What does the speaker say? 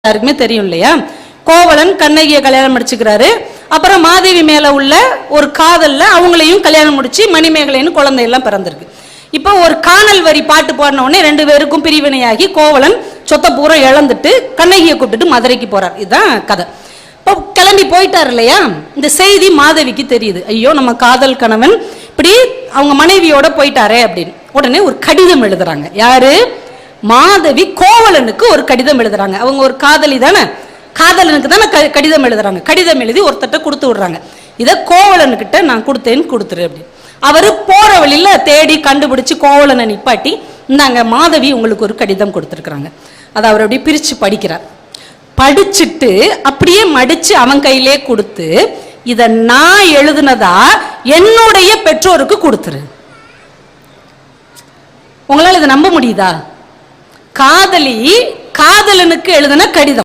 எல்லாருக்குமே தெரியும் இல்லையா? கோவலன் கண்ணகியை கல்யாணம் முடிச்சுக்கிறாரு. அப்புறம் மாதேவி மேல உள்ள ஒரு காதல்ல அவங்களையும் கல்யாணம் முடிச்சு மணிமேகலைன்னு குழந்தை எல்லாம் பிறந்திருக்கு. இப்போ ஒரு காணல் வரி பாட்டு பாடின உடனே 2 பேருக்கும் பிரிவினையாகி கோவலன் சொத்தை பூரா இழந்துட்டு கண்ணகியை கூப்பிட்டுட்டு மதுரைக்கு போறார். இதுதான் கதை. இப்போ கிளம்பி போயிட்டார் இல்லையா? இந்த செய்தி மாதவிக்கு தெரியுது. ஐயோ, நம்ம காதல் கணவன் இப்படி அவங்க மனைவியோட போயிட்டாரே அப்படின்னு. உடனே ஒரு கடிதம் எழுதுறாங்க. யாரு? மாதவி கோவலனுக்கு ஒரு கடிதம் எழுதுறாங்க. அவங்க ஒரு காதலி தானே, காதலனுக்கு தானே கடிதம் எழுதுறாங்க. கடிதம் எழுதி ஒருத்தட்ட கொடுத்து விடுறாங்க. இதை கோவலனுக்கிட்ட நான் கொடுத்தேன்னு கொடுத்துரு அப்படின்னு. அவரு போற வழியில தேடி கண்டுபிடிச்சு கோவலனை நிப்பாட்டி, இந்தாங்க மாதவி உங்களுக்கு ஒரு கடிதம் கொடுத்துருக்குறாங்க. அதை அவர் அப்படியே பிரிச்சு படிக்கிறார். படிச்சுட்டு அப்படியே மடிச்சு அவன் கையிலே கொடுத்து, இதை நான் எழுதுனதா என்னுடைய பெற்றோருக்கு கொடுத்துரு. உங்களால் இதை நம்ப முடியுதா? காதலி காதலனுக்கு எழுதின கடிதம்.